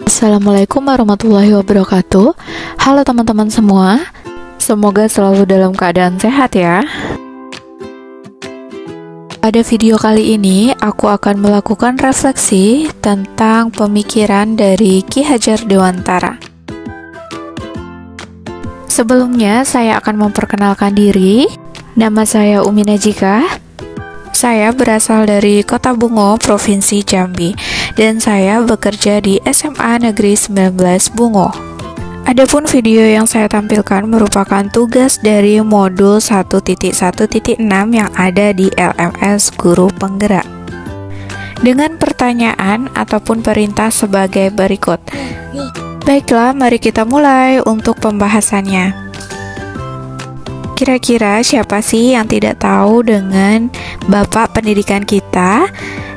Assalamualaikum warahmatullahi wabarakatuh. Halo teman-teman semua, semoga selalu dalam keadaan sehat ya. Pada video kali ini, aku akan melakukan refleksi tentang pemikiran dari Ki Hajar Dewantara. Sebelumnya, saya akan memperkenalkan diri. Nama saya Umi Najika. Saya berasal dari Kota Bungo, Provinsi Jambi, dan saya bekerja di SMA Negeri 19 Bungo. Adapun video yang saya tampilkan merupakan tugas dari modul 1.1.6 yang ada di LMS Guru Penggerak. Dengan pertanyaan ataupun perintah sebagai berikut. Baiklah, mari kita mulai untuk pembahasannya. Kira-kira siapa sih yang tidak tahu dengan Bapak Pendidikan kita?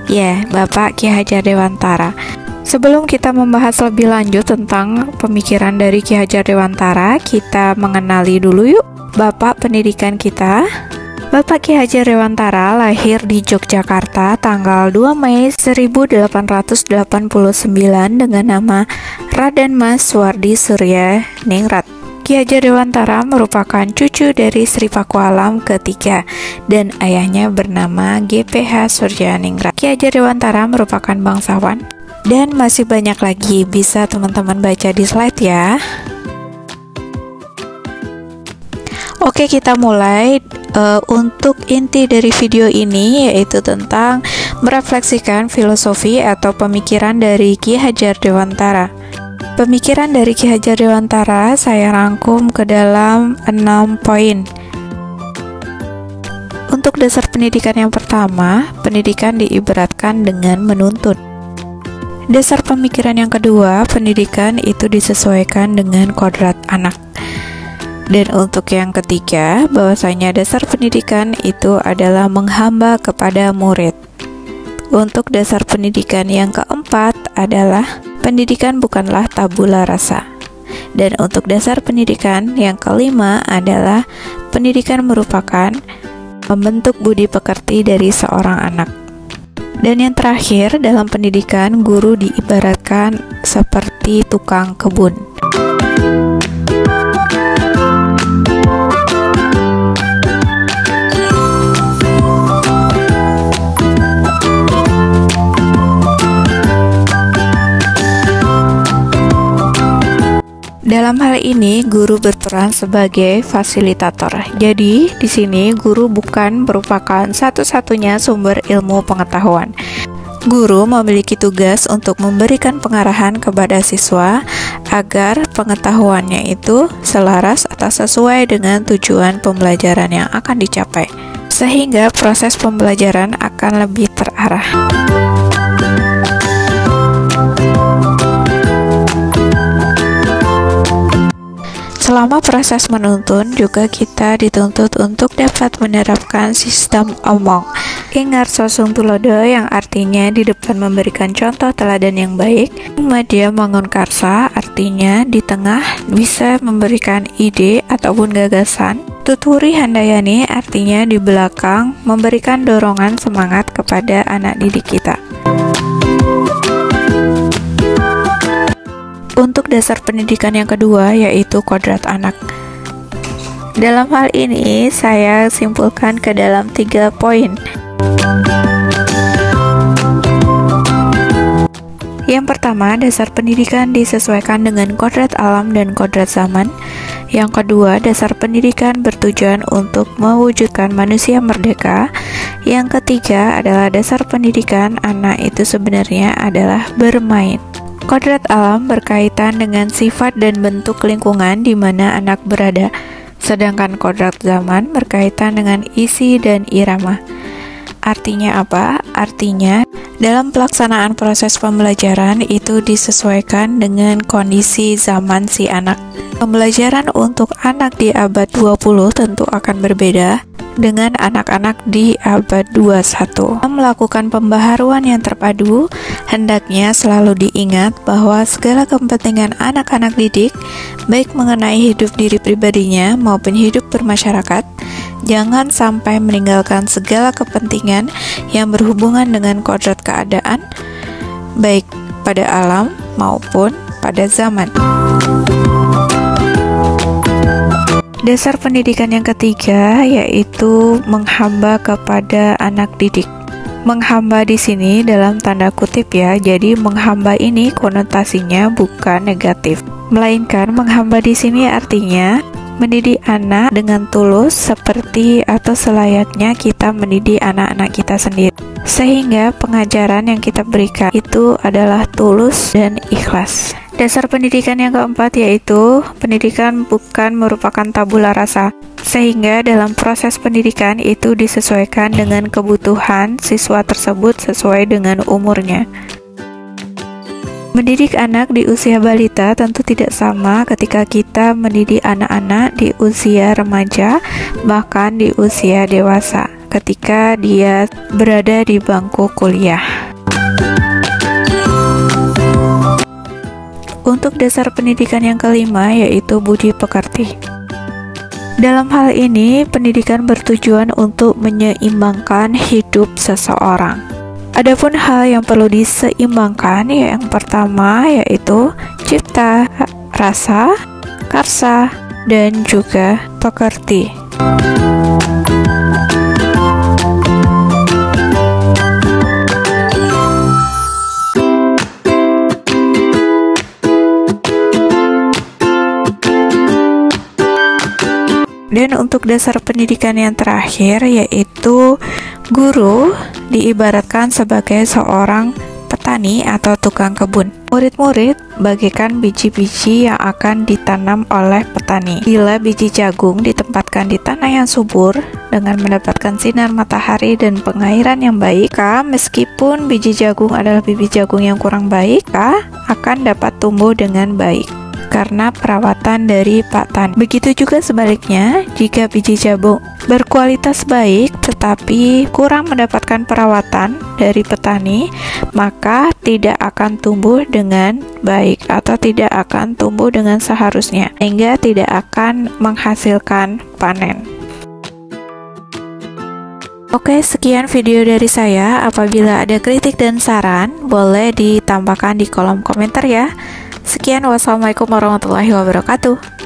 Ya, Bapak Ki Hajar Dewantara. Sebelum kita membahas lebih lanjut tentang pemikiran dari Ki Hajar Dewantara, kita mengenali dulu yuk Bapak Pendidikan kita. Bapak Ki Hajar Dewantara lahir di Yogyakarta tanggal 2 Mei 1889 dengan nama Raden Mas Suwardi Surya Ningrat. Ki Hajar Dewantara merupakan cucu dari Sri Pakualam ketiga dan ayahnya bernama GPH Suryaningrat. Ki Hajar Dewantara merupakan bangsawan dan masih banyak lagi, bisa teman-teman baca di slide ya. Oke, kita mulai. Untuk inti dari video ini yaitu tentang merefleksikan filosofi atau pemikiran dari Ki Hajar Dewantara. Pemikiran dari Ki Hajar Dewantara saya rangkum ke dalam 6 poin. Untuk dasar pendidikan yang pertama, pendidikan diibaratkan dengan menuntun. Dasar pemikiran yang kedua, pendidikan itu disesuaikan dengan kodrat anak. Dan untuk yang ketiga, bahwasanya dasar pendidikan itu adalah menghamba kepada murid. Untuk dasar pendidikan yang keempat adalah pendidikan bukanlah tabula rasa. Dan untuk dasar pendidikan yang kelima adalah pendidikan merupakan membentuk budi pekerti dari seorang anak. Dan yang terakhir, dalam pendidikan guru diibaratkan seperti tukang kebun. Dalam hal ini, guru berperan sebagai fasilitator. Jadi, di sini guru bukan merupakan satu-satunya sumber ilmu pengetahuan. Guru memiliki tugas untuk memberikan pengarahan kepada siswa agar pengetahuannya itu selaras atau sesuai dengan tujuan pembelajaran yang akan dicapai, sehingga proses pembelajaran akan lebih terarah. Selama proses menuntun juga kita dituntut untuk dapat menerapkan sistem omong. Ingat sosung tulodo yang artinya di depan memberikan contoh teladan yang baik. Madya mangun karsa artinya di tengah bisa memberikan ide ataupun gagasan. Tuturi handayani artinya di belakang memberikan dorongan semangat kepada anak didik kita. Untuk dasar pendidikan yang kedua yaitu kodrat anak. Dalam hal ini saya simpulkan ke dalam 3 poin. Yang pertama, dasar pendidikan disesuaikan dengan kodrat alam dan kodrat zaman. Yang kedua, dasar pendidikan bertujuan untuk mewujudkan manusia merdeka. Yang ketiga adalah dasar pendidikan anak itu sebenarnya adalah bermain. Kodrat alam berkaitan dengan sifat dan bentuk lingkungan di mana anak berada, sedangkan kodrat zaman berkaitan dengan isi dan irama. Artinya apa? Artinya, dalam pelaksanaan proses pembelajaran itu disesuaikan dengan kondisi zaman si anak. Pembelajaran untuk anak di abad 20 tentu akan berbeda dengan anak-anak di abad 21. Melakukan pembaharuan yang terpadu, hendaknya selalu diingat bahwa segala kepentingan anak-anak didik, baik mengenai hidup diri pribadinya maupun hidup bermasyarakat, jangan sampai meninggalkan segala kepentingan yang berhubungan dengan kodrat keadaan, baik pada alam maupun pada zaman. Dasar pendidikan yang ketiga yaitu menghamba kepada anak didik. Menghamba di sini dalam tanda kutip ya, jadi menghamba ini konotasinya bukan negatif, melainkan menghamba di sini artinya mendidik anak dengan tulus seperti atau selayaknya kita mendidik anak-anak kita sendiri. Sehingga pengajaran yang kita berikan itu adalah tulus dan ikhlas. Dasar pendidikan yang keempat yaitu pendidikan bukan merupakan tabula rasa, sehingga dalam proses pendidikan itu disesuaikan dengan kebutuhan siswa tersebut sesuai dengan umurnya. Mendidik anak di usia balita tentu tidak sama ketika kita mendidik anak-anak di usia remaja, bahkan di usia dewasa, ketika dia berada di bangku kuliah. Untuk dasar pendidikan yang kelima yaitu budi pekerti. Dalam hal ini, pendidikan bertujuan untuk menyeimbangkan hidup seseorang. Adapun hal yang perlu diseimbangkan yang pertama yaitu cipta, rasa, karsa, dan juga pekerti. Dan untuk dasar pendidikan yang terakhir yaitu guru diibaratkan sebagai seorang petani atau tukang kebun. Murid-murid bagaikan biji-biji yang akan ditanam oleh petani. Bila biji jagung ditempatkan di tanah yang subur dengan mendapatkan sinar matahari dan pengairan yang baik, meskipun biji jagung adalah biji jagung yang kurang baik, akan dapat tumbuh dengan baik karena perawatan dari Pak Tani. Begitu juga sebaliknya, jika biji jagung berkualitas baik tetapi kurang mendapatkan perawatan dari petani, maka tidak akan tumbuh dengan baik atau tidak akan tumbuh dengan seharusnya, sehingga tidak akan menghasilkan panen. Oke, sekian video dari saya. Apabila ada kritik dan saran, boleh ditambahkan di kolom komentar ya. Sekian, wassalamualaikum warahmatullahi wabarakatuh.